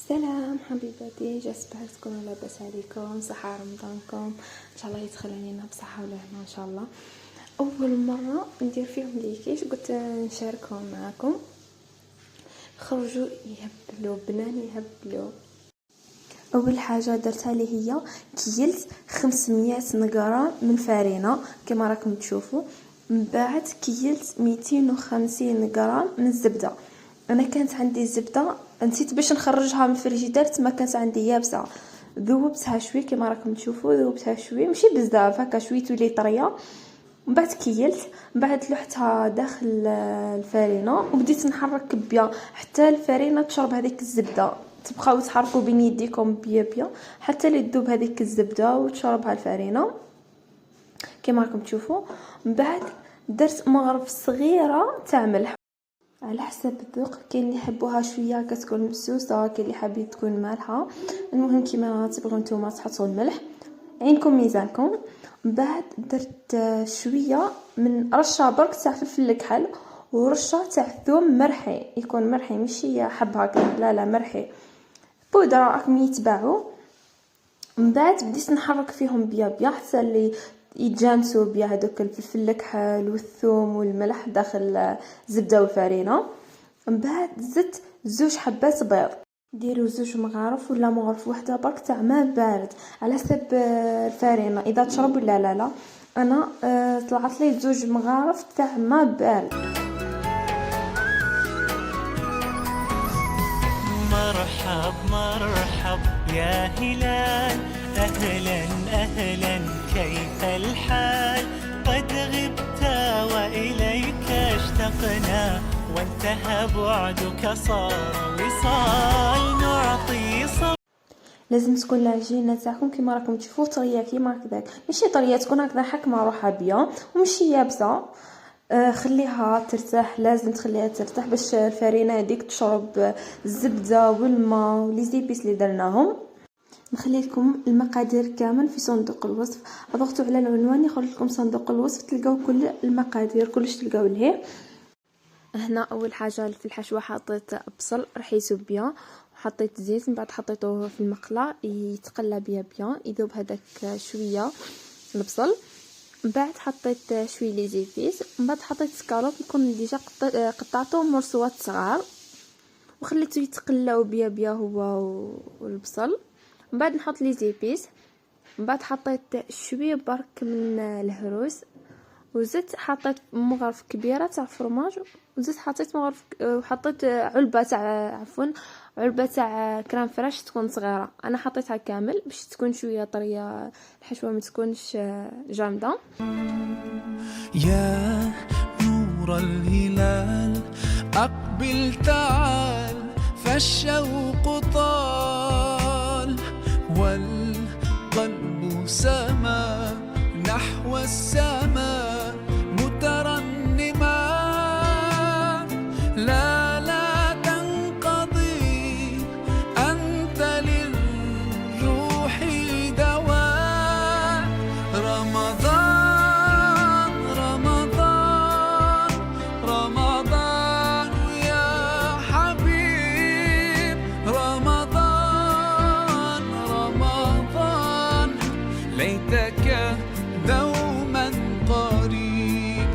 سلام حبيباتي، جاسبر تكونوا لاباس عليكم، صحة رمضانكم ان شاء الله يدخل علينا بصحة والهنا ان شاء الله. اول مرة ندير فيهم ليكيش، قلت نشاركهم معكم. خرجوا يهبلوا بنان يهبلوا. اول حاجه درتها لي هي كيلت 500 غرام من الفرينه كما راكم تشوفوا. من بعد كيلت 250 غرام من الزبده. انا كانت عندي الزبده نسيت باش نخرجها من الفريجيدير، ما كانت عندي يابسه، ذوبتها شويه كما راكم تشوفوا، ذوبتها شويه ماشي بزاف هكا شويه تولي طريه. من بعد كيلت، من بعد لوحتها داخل الفرينه وبديت نحرك بيا حتى الفرينه تشرب هذيك الزبده. تبقاو تحركوا بين يديكم بيا حتى اللي تذوب هذيك الزبده وتشربها الفرينه كما راكم تشوفوا. من بعد درت مغرف صغيره تاع ملح على حسب الذوق، كاين اللي يحبوها شويه كتكون مسوسه، كاين اللي حابين تكون مالحه. المهم كيما تبغوا نتوما تحطوا الملح، عينكم ميزانكم. من بعد درت شويه من رشه برك تاع فلفل الكحل ورشه تاع ثوم مرحي، يكون مرحي ماشي حب هكا، لا مرحي بودره راكم يتباعوا. من بعد بديت نحرك فيهم بيا حتى اللي يتجانسوا بيا هذوك الفلفل الكحل والثوم والملح داخل الزبده والفرينه. من بعد زدت 2 حبات بيض، ديروا 2 مغارف ولا مغرف وحده برك تاع ماء بارد على حسب الفرينه اذا تشرب ولا لا. انا طلعت لي 2 مغارف تاع ماء بارد. مرحب مرحب يا هلال، أهلا أهلا كيف الحال؟ قد غبت وإليك اشتقنا، وانتهى بعدك صار وصال نعطي صبر. لازم تكون العجينه تاعكم كما راكم تشوفوا طريه كيما هكذاك، ماشي طريه تكون هكذا حكمه روحها بيا وماشي يابسه. خليها ترتاح، لازم تخليها ترتاح باش الفرينه هذيك تشرب الزبده والماء ولي زيبيس اللي درناهم. نخلي لكم المقادير كامل في صندوق الوصف، اضغطوا على العنوان يخرج لكم صندوق الوصف، تلقاو كل المقادير كلش تلقاو ليه. هنا اول حاجه في الحشوه حطيت بصل رحيته بيا وحطيت زيت، من بعد حطيته في المقله يتقلى بيا يذوب هذاك شويه البصل. من بعد حطيت شويه لي زيبيس، من بعد حطيت سكالوب يكون ديجا قطعته مرصوات صغار وخليته يتقلاو بيا هو والبصل. من بعد نحط لي زيبيس، من بعد حطيت شويه برك من الهروس وزدت حطيت مغرف كبيره تاع فرماج وزدت حطيت مغرف وحطيت علبه تاع كريم فريش تكون صغيره. انا حطيتها كامل باش تكون شويه طريه الحشوه ما تكونش جامده. يا نور الهلال أقبل تعال، فالشوق طال والقلب سما نحو السماء مترنما. لا تنقضي، أنت للروح دواء. رمضان رمضان رمضان يا حبيب، رمضان رمضان ليتك دوما قريب.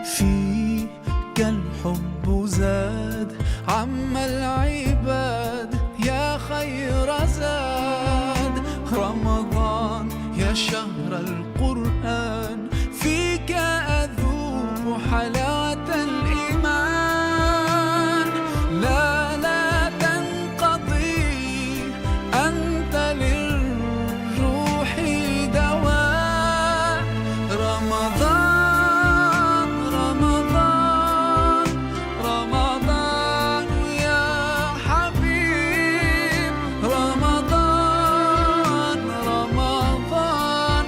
فيك الحب زاد عم العباد، يا خير زاد رمضان يا شهر القرآن، فيك أذوق حلاوة الإيمان. لا تنقضي، أنت للروح دواء. رمضان رمضان رمضان يا حبيب، رمضان رمضان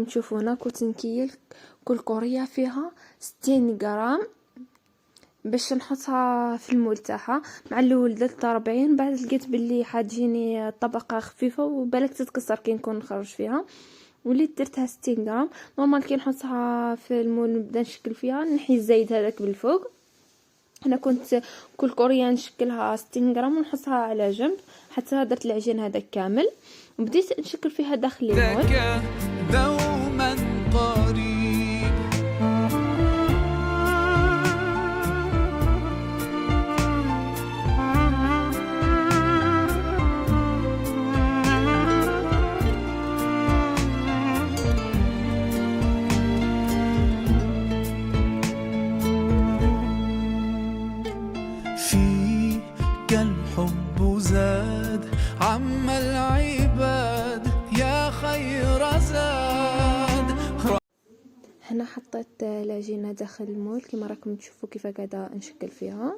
راكم تشوفوا هنا كنت نكيل كل كورية فيها 60 غرام باش نحطها في المول تاعها. مع الاول درت 40، بعد لقيت باللي حتجيني طبقه خفيفه وبالك تتكسر كي نكون نخرج فيها، وليت درتها 60 غرام. نورمال كي نحطها في المول نبدا نشكل فيها، نحي الزايد هذاك بالفوق. انا كنت كل كوريا نشكلها 60 غرام ونحطها على جنب حتى درت العجين هذا كامل، وبديت نشكل فيها داخل المول. لك دوما قريب. فيك الحب زاد عم العباد يا خير زاد. هنا حطيت العجينه داخل المول كما راكم تشوفوا كيف قاعده نشكل فيها.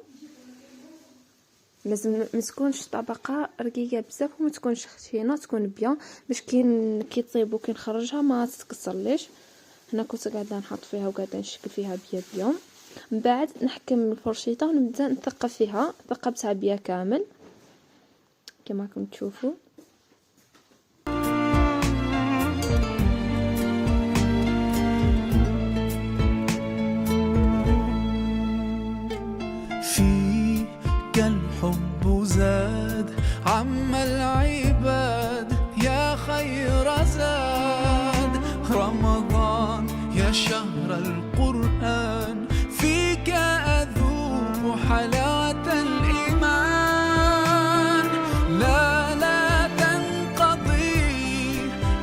لازم ما تكونش طبقه رقيقه بزاف وما تكونش خشينه، تكون بيان باش كي طيب وكي نخرجها ما تتكسرليش. هنا كنت قاعده نحط فيها وقاعده نشكل فيها بيان. من بعد نحكم الفرشيطه ونبدا نثقب فيها، ثقبتها بيا كامل كما راكم تشوفوا. فيك الحب زاد عم العباد يا خير زاد. رمضان يا شهر القرآن فيك أذوق حلاوة الإيمان. لا تنقضي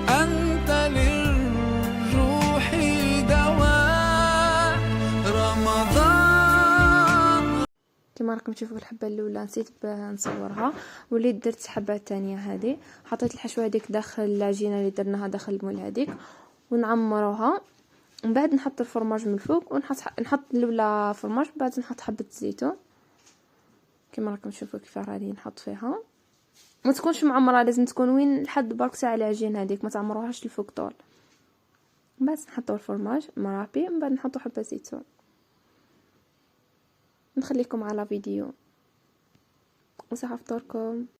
أنت للروح دواء. رمضان. كما راكم تشوفوا الحبه الاولى نسيت نصورها، وليت درت حبه تانية هذه. حطيت الحشوه هذيك داخل العجينه اللي درناها داخل المول هذيك ونعمروها. من بعد نحط الفرماج من الفوق نحط الاولى فرماج، بعد نحط حبه زيتون كما راكم تشوفوا كيف راني نحط فيها. ما تكونش معمره، لازم تكون وين لحد برك ساعه العجين هذيك، ما تعمروهاش الفوق طول. بس نحطوا الفرماج مرابي، من بعد نحطوا حبه زيتون. نخليكم على فيديو وصحة فطوركم.